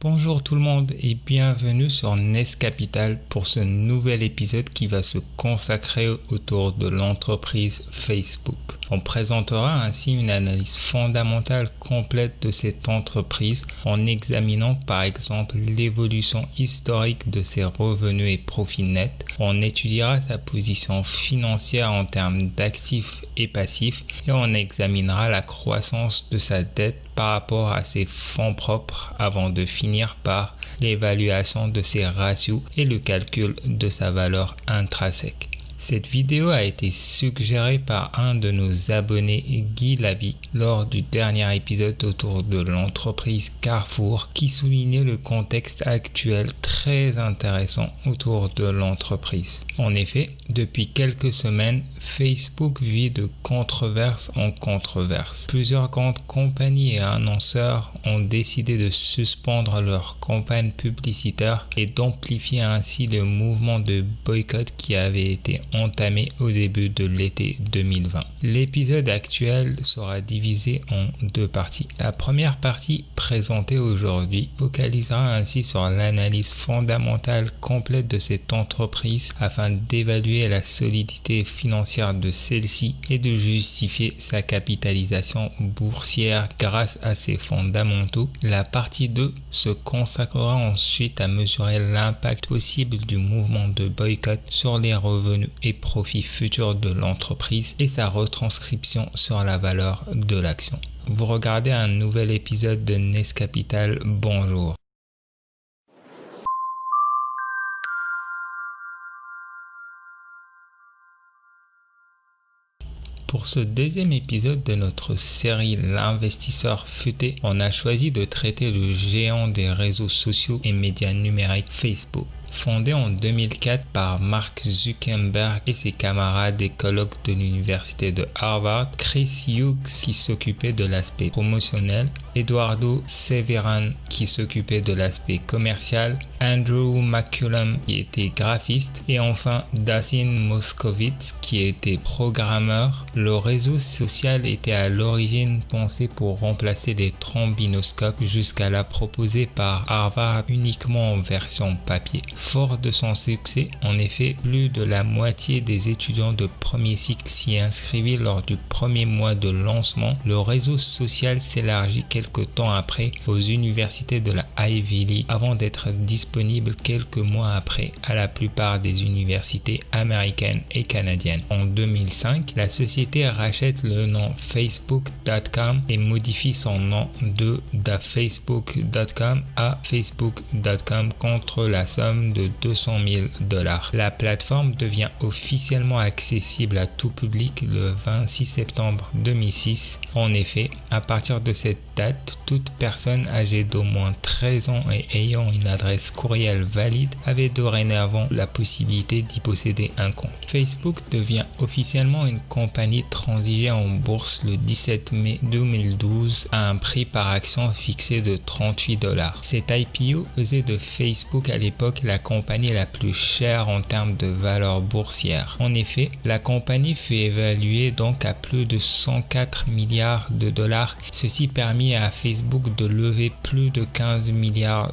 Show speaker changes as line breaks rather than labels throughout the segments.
Bonjour tout le monde et bienvenue sur Nest Capital pour ce nouvel épisode qui va se consacrer autour de l'entreprise Facebook. On présentera ainsi une analyse fondamentale complète de cette entreprise en examinant par exemple l'évolution historique de ses revenus et profits nets. On étudiera sa position financière en termes d'actifs et passifs et on examinera la croissance de sa dette par rapport à ses fonds propres avant de finir par l'évaluation de ses ratios et le calcul de sa valeur intrinsèque. Cette vidéo a été suggérée par un de nos abonnés, Guy Laby, lors du dernier épisode autour de l'entreprise Carrefour qui soulignait le contexte actuel très intéressant autour de l'entreprise. En effet, depuis quelques semaines, Facebook vit de controverse en controverse. Plusieurs grandes compagnies et annonceurs ont décidé de suspendre leurs campagnes publicitaires et d'amplifier ainsi le mouvement de boycott qui avait été entamé au début de l'été 2020. L'épisode actuel sera divisé en deux parties. La première partie, présentée aujourd'hui, focalisera ainsi sur l'analyse fondamentale complète de cette entreprise afin d'évaluer la solidité financière de celle-ci et de justifier sa capitalisation boursière grâce à ses fondamentaux. La partie 2 se consacrera ensuite à mesurer l'impact possible du mouvement de boycott sur les revenus et profits futurs de l'entreprise et sa retranscription sur la valeur de l'action. Vous regardez un nouvel épisode de Nest Capital, bonjour. Pour ce deuxième épisode de notre série L'investisseur futé, on a choisi de traiter le géant des réseaux sociaux et médias numériques Facebook. Fondé en 2004 par Mark Zuckerberg et ses camarades et collègues de l'université de Harvard, Chris Hughes qui s'occupait de l'aspect promotionnel, Eduardo Severan qui s'occupait de l'aspect commercial, Andrew McCullum qui était graphiste et enfin Dustin Moskovitz qui était programmeur. Le réseau social était à l'origine pensé pour remplacer les trombinoscopes jusqu'à la proposée par Harvard uniquement en version papier. Fort de son succès, en effet, plus de la moitié des étudiants de premier cycle s'y inscrivaient lors du premier mois de lancement. Le réseau social s'élargit quelque temps après aux universités de la Ivy League avant d'être disponible quelques mois après à la plupart des universités américaines et canadiennes. En 2005, la société rachète le nom Facebook.com et modifie son nom de Facebook.com à Facebook.com contre la somme de $200,000. La plateforme devient officiellement accessible à tout public le 26 septembre 2006. En effet, à partir de cette date, toute personne âgée d'au moins 13 ans et ayant une adresse courriel valide avait dorénavant la possibilité d'y posséder un compte. Facebook devient officiellement une compagnie transigée en bourse le 17 mai 2012 à un prix par action fixé de $38. Cet IPO faisait de Facebook à l'époque la compagnie la plus chère en termes de valeur boursière. En effet, la compagnie fut évaluée donc à plus de $104 milliards. Ceci permit à Facebook de lever plus de $15 milliards,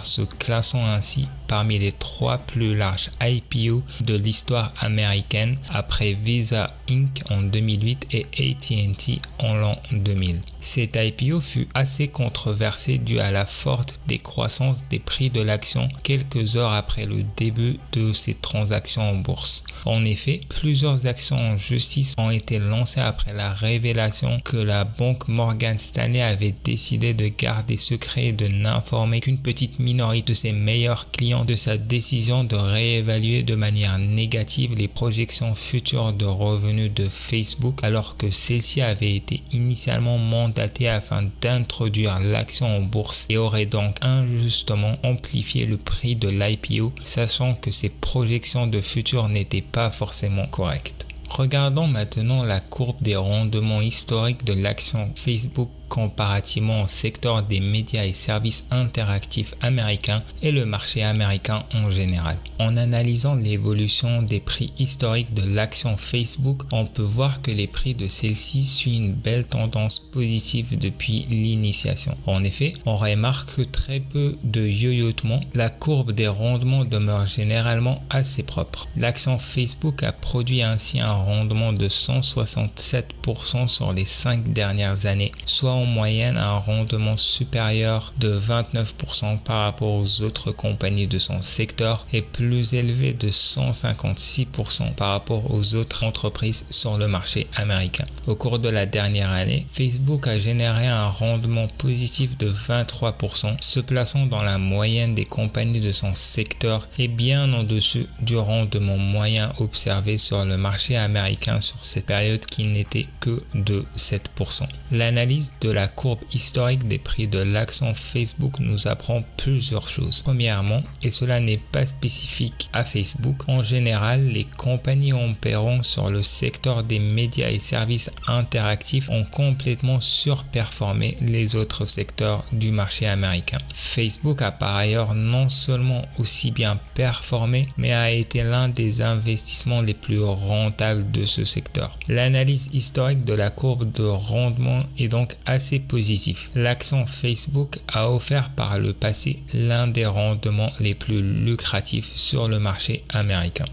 se classant ainsi parmi les 3 plus larges IPO de l'histoire américaine après Visa Inc. en 2008 et AT&T en l'an 2000. Cet IPO fut assez controversé dû à la forte décroissance des prix de l'action quelques heures après le début de ces transactions en bourse. En effet, plusieurs actions en justice ont été lancées après la révélation que la banque Morgan Stanley avait décidé de garder secret et de n'informer qu'une petite minorité de ses meilleurs clients de sa décision de réévaluer de manière négative les projections futures de revenus de Facebook alors que celle-ci avait été initialement mandatée afin d'introduire l'action en bourse et aurait donc injustement amplifié le prix de l'IPO, sachant que ces projections de futur n'étaient pas forcément correctes. Regardons maintenant la courbe des rendements historiques de l'action Facebook comparativement au secteur des médias et services interactifs américains et le marché américain en général. En analysant l'évolution des prix historiques de l'action Facebook, on peut voir que les prix de celle-ci suivent une belle tendance positive depuis l'initiation. En effet, on remarque très peu de yoyotement. La courbe des rendements demeure généralement assez propre. L'action Facebook a produit ainsi un rendement de 167% sur les 5 dernières années, soit en moyenne un rendement supérieur de 29% par rapport aux autres compagnies de son secteur et plus élevé de 156% par rapport aux autres entreprises sur le marché américain. Au cours de la dernière année, Facebook a généré un rendement positif de 23%, se plaçant dans la moyenne des compagnies de son secteur et bien en-dessus du rendement moyen observé sur le marché américain sur cette période qui n'était que de 7%. L'analyse de la courbe historique des prix de l'action Facebook nous apprend plusieurs choses. Premièrement, et cela n'est pas spécifique à Facebook, en général, les compagnies opérant sur le secteur des médias et services interactifs ont complètement surperformé les autres secteurs du marché américain. Facebook a par ailleurs non seulement aussi bien performé, mais a été l'un des investissements les plus rentables de ce secteur. L'analyse historique de la courbe de rendement est donc assez positive. L'action Facebook a offert par le passé l'un des rendements les plus lucratifs sur le marché américain.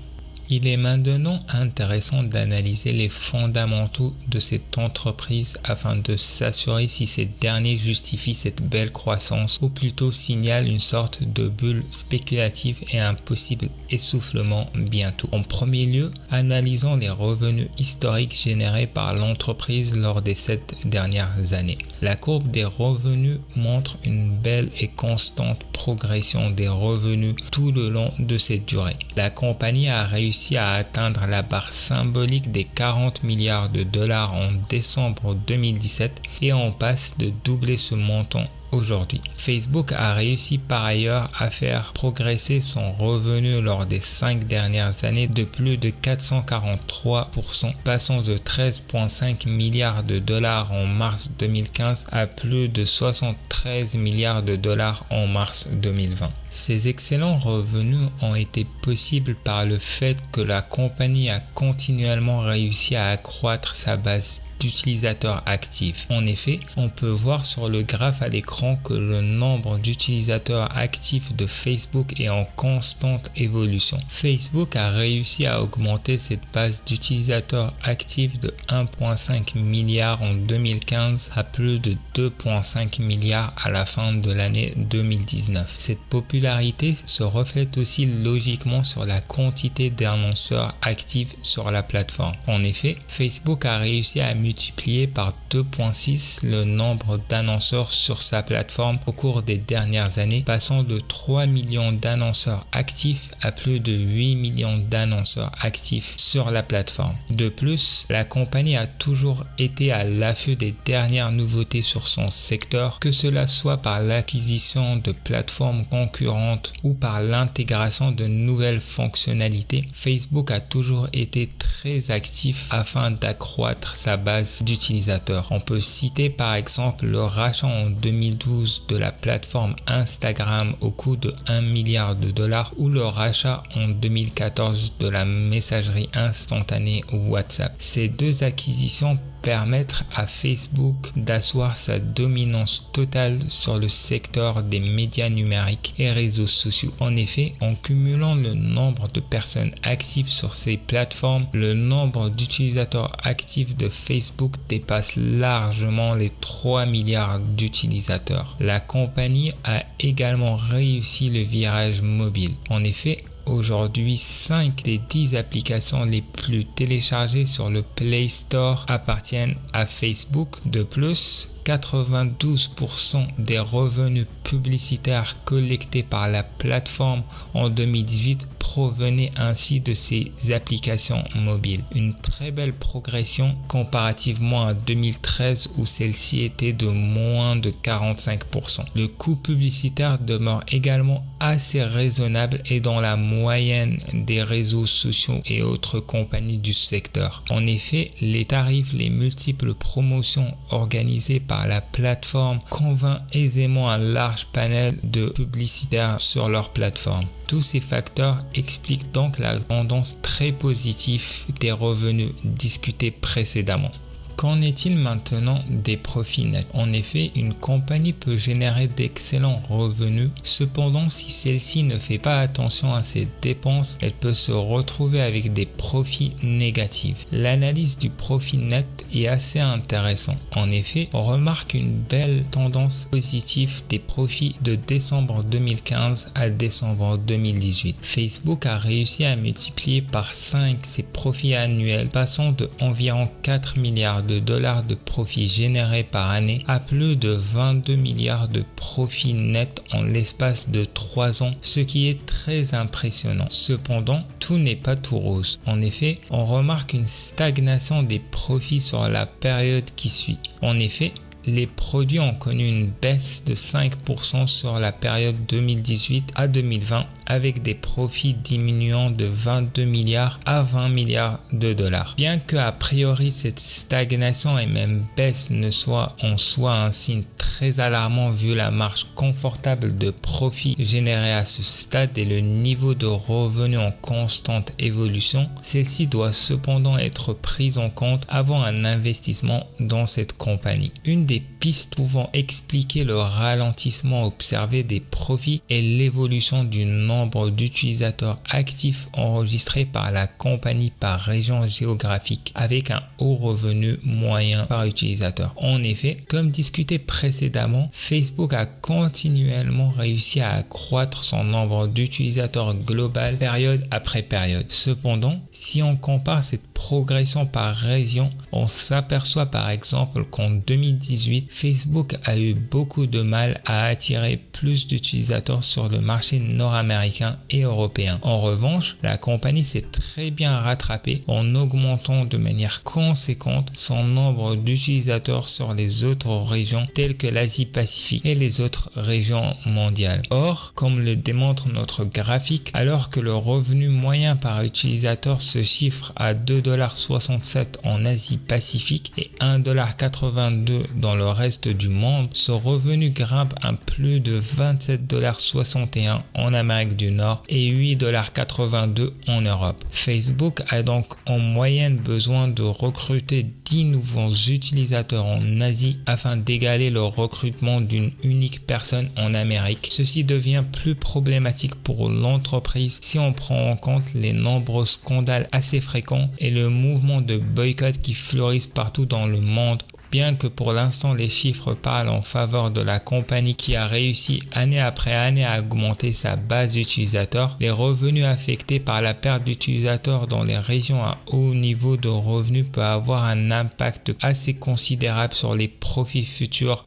Il est maintenant intéressant d'analyser les fondamentaux de cette entreprise afin de s'assurer si ces derniers justifient cette belle croissance ou plutôt signalent une sorte de bulle spéculative et un possible essoufflement bientôt. En premier lieu, analysons les revenus historiques générés par l'entreprise lors des 7 dernières années. La courbe des revenus montre une belle et constante progression des revenus tout le long de cette durée. La compagnie a réussi à atteindre la barre symbolique des 40 milliards de dollars en décembre 2017 et on passe de doubler ce montant aujourd'hui. Facebook a réussi par ailleurs à faire progresser son revenu lors des 5 dernières années de plus de 443%, passant de 13,5 milliards de dollars en mars 2015 à plus de 73 milliards de dollars en mars 2020. Ces excellents revenus ont été possibles par le fait que la compagnie a continuellement réussi à accroître sa base d'utilisateurs actifs. En effet, on peut voir sur le graphe à l'écran que le nombre d'utilisateurs actifs de Facebook est en constante évolution. Facebook a réussi à augmenter cette base d'utilisateurs actifs de 1,5 milliard en 2015 à plus de 2,5 milliards à la fin de l'année 2019. Cette popularité se reflète aussi logiquement sur la quantité d'annonceurs actifs sur la plateforme. En effet, Facebook a réussi à multiplié par 2,6 le nombre d'annonceurs sur sa plateforme au cours des dernières années, passant de 3 millions d'annonceurs actifs à plus de 8 millions d'annonceurs actifs sur la plateforme. De plus, la compagnie a toujours été à l'affût des dernières nouveautés sur son secteur, que cela soit par l'acquisition de plateformes concurrentes ou par l'intégration de nouvelles fonctionnalités. Facebook a toujours été très actif afin d'accroître sa base d'utilisateurs. On peut citer par exemple le rachat en 2012 de la plateforme Instagram au coût de 1 milliard de dollars ou le rachat en 2014 de la messagerie instantanée WhatsApp. Ces deux acquisitions permettre à Facebook d'asseoir sa dominance totale sur le secteur des médias numériques et réseaux sociaux. En effet, en cumulant le nombre de personnes actives sur ces plateformes, le nombre d'utilisateurs actifs de Facebook dépasse largement les 3 milliards d'utilisateurs. La compagnie a également réussi le virage mobile. En effet, aujourd'hui, 5 des 10 applications les plus téléchargées sur le Play Store appartiennent à Facebook. De plus, 92% des revenus publicitaires collectés par la plateforme en 2018 provenaient ainsi de ces applications mobiles. Une très belle progression comparativement à 2013 où celle-ci était de moins de 45%. Le coût publicitaire demeure également assez raisonnable et dans la moyenne des réseaux sociaux et autres compagnies du secteur. En effet, les tarifs, les multiples promotions organisées par par la plateforme convainc aisément un large panel de publicitaires sur leur plateforme. Tous ces facteurs expliquent donc la tendance très positive des revenus discutés précédemment. Qu'en est-il maintenant des profits nets? En effet, une compagnie peut générer d'excellents revenus. Cependant, si celle-ci ne fait pas attention à ses dépenses, elle peut se retrouver avec des profits négatifs. L'analyse du profit net est assez intéressante. En effet, on remarque une belle tendance positive des profits de décembre 2015 à décembre 2018. Facebook a réussi à multiplier par 5 ses profits annuels, passant de environ 4 milliards de dollars de profits générés par année à plus de 22 milliards de profits nets en l'espace de 3 ans, ce qui est très impressionnant. Cependant, tout n'est pas tout rose. En effet, on remarque une stagnation des profits sur la période qui suit. En effet, les produits ont connu une baisse de 5% sur la période 2018 à 2020 avec des profits diminuant de 22 milliards à 20 milliards de dollars. Bien que a priori cette stagnation et même baisse ne soit en soi un signe très alarmant vu la marge confortable de profits générés à ce stade et le niveau de revenus en constante évolution, celle-ci doit cependant être prise en compte avant un investissement dans cette compagnie. Une des pistes pouvant expliquer le ralentissement observé des profits est l'évolution du nombre d'utilisateurs actifs enregistrés par la compagnie par région géographique avec un haut revenu moyen par utilisateur. En effet, comme discuté précédemment, Facebook a continuellement réussi à accroître son nombre d'utilisateurs global période après période. Cependant, si on compare cette progression par région, on s'aperçoit par exemple qu'en 2018, Facebook a eu beaucoup de mal à attirer plus d'utilisateurs sur le marché nord-américain et européen. En revanche, la compagnie s'est très bien rattrapée en augmentant de manière conséquente son nombre d'utilisateurs sur les autres régions telles que l'Asie-Pacifique et les autres régions mondiales. Or, comme le démontre notre graphique, alors que le revenu moyen par utilisateur se chiffre à 2,67$ en Asie-Pacifique et 1,82$ dans le reste du monde, ce revenu grimpe à plus de 27,61$ en Amérique du Nord et 8,82$ en Europe. Facebook a donc en moyenne besoin de recruter 10 nouveaux utilisateurs en Asie afin d'égaler le recrutement d'une unique personne en Amérique. Ceci devient plus problématique pour l'entreprise si on prend en compte les nombreux scandales assez fréquents et le mouvement de boycott qui fleurissent partout dans le monde. Bien que pour l'instant les chiffres parlent en faveur de la compagnie qui a réussi année après année à augmenter sa base d'utilisateurs, les revenus affectés par la perte d'utilisateurs dans les régions à haut niveau de revenus peut avoir un impact assez considérable sur les profits futurs.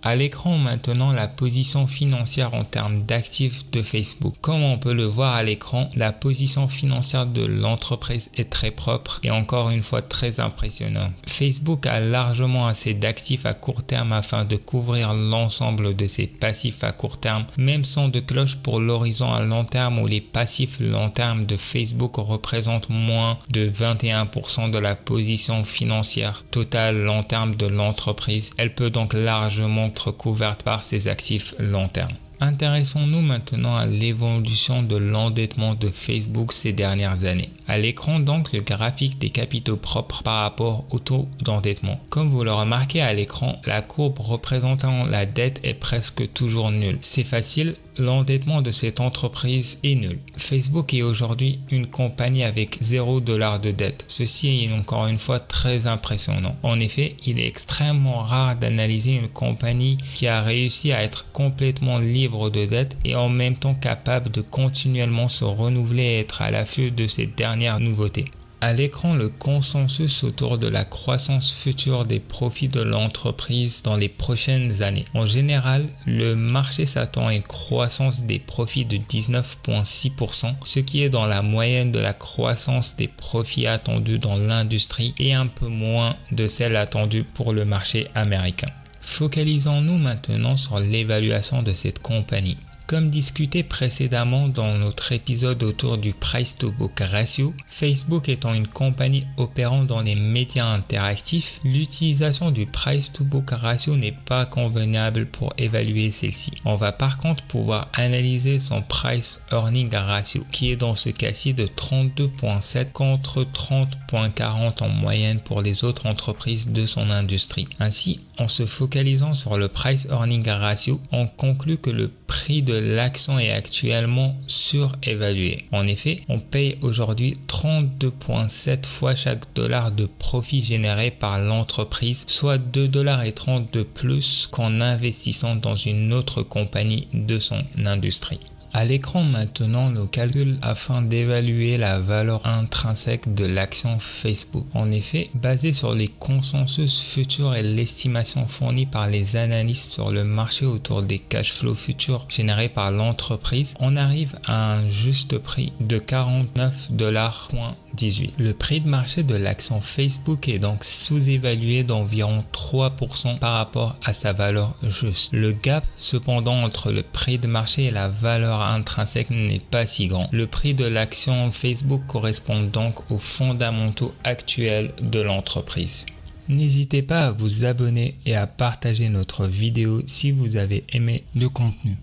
À l'écran maintenant la position financière en termes d'actifs de Facebook. Comme on peut le voir à l'écran, la position financière de l'entreprise est très propre et encore une fois très impressionnante. Facebook a largement assez d'actifs à court terme afin de couvrir l'ensemble de ses passifs à court terme, même son de cloche pour l'horizon à long terme où les passifs long terme de Facebook représentent moins de 21% de la position financière totale long terme de l'entreprise. Elle peut donc largement couverte par ses actifs long terme. Intéressons-nous maintenant à l'évolution de l'endettement de Facebook ces dernières années. À l'écran donc le graphique des capitaux propres par rapport au taux d'endettement. Comme vous le remarquez à l'écran, la courbe représentant la dette est presque toujours nulle. C'est facile, l'endettement de cette entreprise est nul. Facebook est aujourd'hui une compagnie avec $0 de dette. Ceci est encore une fois très impressionnant. En effet, il est extrêmement rare d'analyser une compagnie qui a réussi à être complètement libre de dette et en même temps capable de continuellement se renouveler et être à l'affût de ces dernières nouveautés. À l'écran, le consensus autour de la croissance future des profits de l'entreprise dans les prochaines années. En général, le marché s'attend à une croissance des profits de 19,6%, ce qui est dans la moyenne de la croissance des profits attendus dans l'industrie et un peu moins de celle attendue pour le marché américain. Focalisons-nous maintenant sur l'évaluation de cette compagnie. Comme discuté précédemment dans notre épisode autour du Price to Book Ratio, Facebook étant une compagnie opérant dans les médias interactifs, l'utilisation du Price to Book Ratio n'est pas convenable pour évaluer celle-ci. On va par contre pouvoir analyser son Price Earning Ratio, qui est dans ce cas-ci de 32.7 contre 30.40 en moyenne pour les autres entreprises de son industrie. Ainsi, en se focalisant sur le Price Earning Ratio, on conclut que le prix de l'action est actuellement surévalué. En effet, on paye aujourd'hui 32.7 fois chaque dollar de profit généré par l'entreprise, soit 2,30 $ de plus qu'en investissant dans une autre compagnie de son industrie. À l'écran maintenant le calcul afin d'évaluer la valeur intrinsèque de l'action Facebook. En effet, basé sur les consensus futurs et l'estimation fournie par les analystes sur le marché autour des cash flows futurs générés par l'entreprise, on arrive à un juste prix de 49,18 $. Le prix de marché de l'action Facebook est donc sous-évalué d'environ 3% par rapport à sa valeur juste. Le gap cependant entre le prix de marché et la valeur intrinsèque n'est pas si grand. Le prix de l'action Facebook correspond donc aux fondamentaux actuels de l'entreprise. N'hésitez pas à vous abonner et à partager notre vidéo si vous avez aimé le contenu.